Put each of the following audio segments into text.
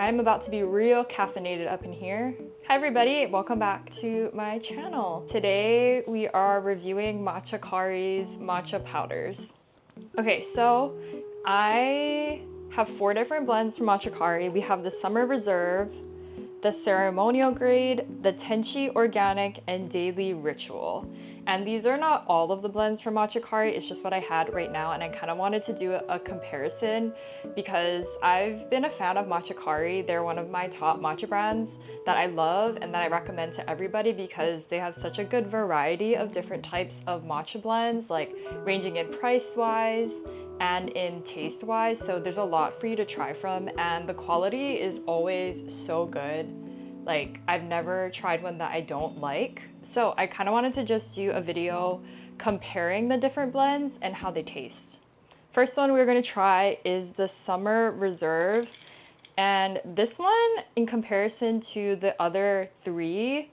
I'm about to be real caffeinated up in here. Hi everybody, welcome back to my channel. Today we are reviewing Matcha Kari's matcha powders. Okay, so I have 4 different blends from Matcha Kari. We have the Summer Reserve, the Ceremonial Grade, the Tenchi Organic, and Daily Ritual. And these are not all of the blends from Matcha Kari, it's just what I had right now, and I kind of wanted to do a comparison because I've been a fan of Matcha Kari. They're one of my top matcha brands that I love and that I recommend to everybody because they have such a good variety of different types of matcha blends, like ranging in price-wise and in taste-wise, so there's a lot for you to try from, and the quality is always so good. Like, I've never tried one that I don't like. So I kind of wanted to just do a video comparing the different blends and how they taste. First one we're going to try is the Summer Reserve. And this one, in comparison to the other 3,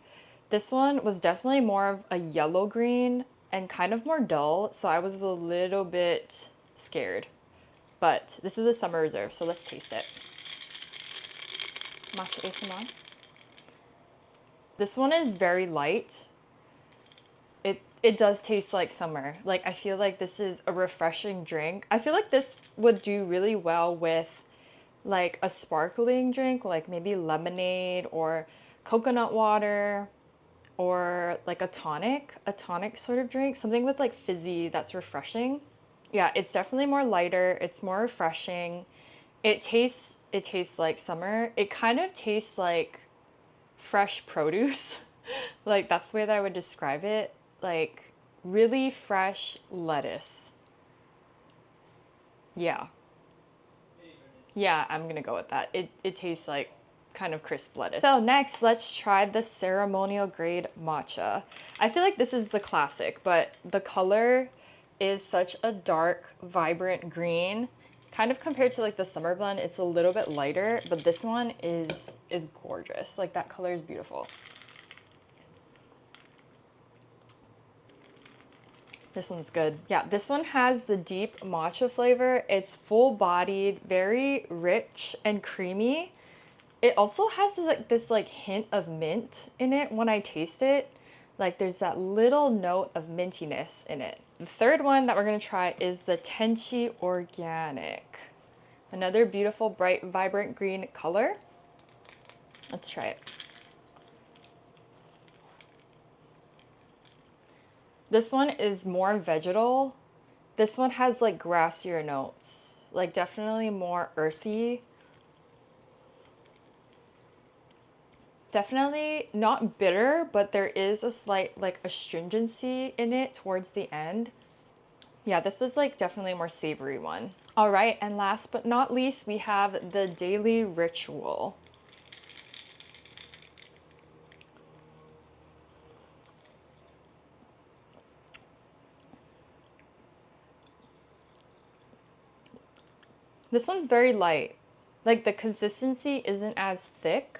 this one was definitely more of a yellow green and kind of more dull. So I was a little bit scared. But this is the Summer Reserve, so let's taste it. Matcha ASMR. This one is very light. It does taste like summer. Like, I feel like this is a refreshing drink. I feel like this would do really well with like a sparkling drink, like maybe lemonade or coconut water, or like a tonic sort of drink, something with like fizzy that's refreshing. Yeah, it's definitely more lighter, it's more refreshing. It tastes like summer. It kind of tastes like fresh produce. Like, that's the way that I would describe it. Like, really fresh lettuce. Yeah, I'm gonna go with that. It tastes like kind of crisp lettuce. So next, let's try the Ceremonial Grade matcha. I feel like this is the classic, but the color is such a dark, vibrant green. Kind of compared to like the summer blend, it's a little bit lighter, but this one is gorgeous. Like, that color is beautiful. This one's good. Yeah, this one has the deep matcha flavor. It's full-bodied, very rich and creamy. It also has like this like hint of mint in it when I taste it. Like, there's that little note of mintiness in it. The third one that we're gonna try is the Tenchi Organic. Another beautiful, bright, vibrant green color. Let's try it. This one is more vegetal. This one has like grassier notes, like definitely more earthy. Definitely not bitter, but there is a slight like astringency in it towards the end. Yeah, this is like definitely a more savory one. All right, and last but not least, we have the Daily Ritual. This one's very light. Like, the consistency isn't as thick.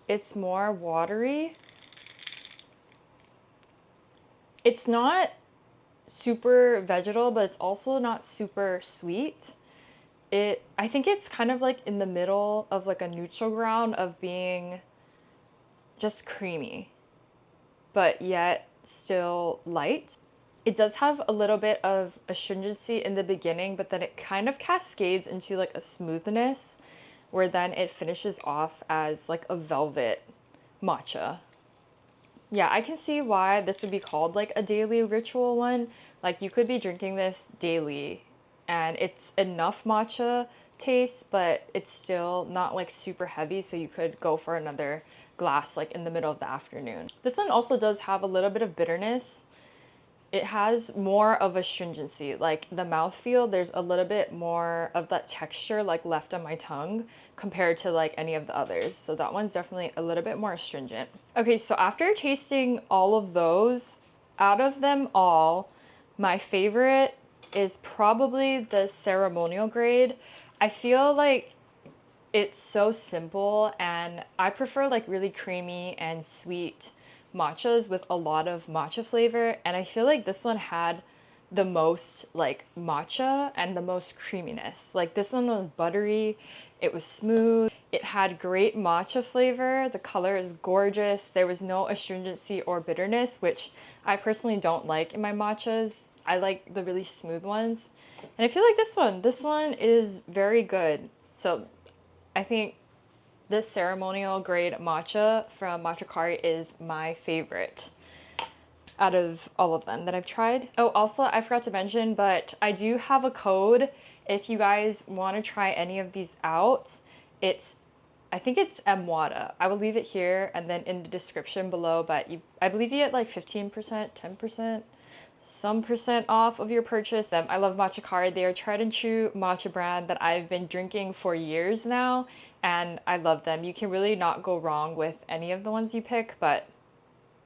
It's more watery. It's not super vegetal, but it's also not super sweet. I think it's kind of like in the middle of like a neutral ground of being just creamy, but yet still light. It does have a little bit of astringency in the beginning, but then it kind of cascades into like a smoothness where then it finishes off as like a velvet matcha. Yeah, I can see why this would be called like a daily ritual one. Like, you could be drinking this daily and it's enough matcha taste, but it's still not like super heavy, so you could go for another glass like in the middle of the afternoon. This one also does have a little bit of bitterness. It has more of a astringency, like the mouthfeel, there's a little bit more of that texture like left on my tongue compared to like any of the others. So that one's definitely a little bit more astringent. Okay, so after tasting all of those, out of them all, my favorite is probably the Ceremonial Grade. I feel like it's so simple, and I prefer like really creamy and sweet matchas with a lot of matcha flavor, and I feel like this one had the most like matcha and the most creaminess. Like, this one was buttery, it was smooth, It had great matcha flavor. The color is gorgeous. There was no astringency or bitterness, which I personally don't like in my matchas. I like the really smooth ones. And I feel like this one is very good. So I think this ceremonial grade matcha from Matcha Kari is my favorite out of all of them that I've tried. Oh, also, I forgot to mention, but I do have a code if you guys want to try any of these out. I think it's EMWADA. I will leave it here and then in the description below, but I believe you get like 15%, 10%, some percent off of your purchase. I love Matcha Kari. They are tried and true matcha brand that I've been drinking for years now, and I love them. You can really not go wrong with any of the ones you pick, but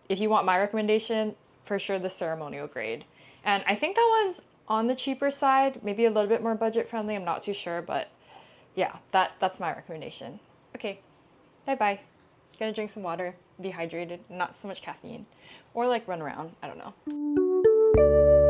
if you want my recommendation, for sure the ceremonial grade. And I think that one's on the cheaper side, maybe a little bit more budget friendly, I'm not too sure, but yeah, that's my recommendation. Okay, bye-bye. Gonna drink some water, be hydrated, not so much caffeine. Or like run around, I don't know.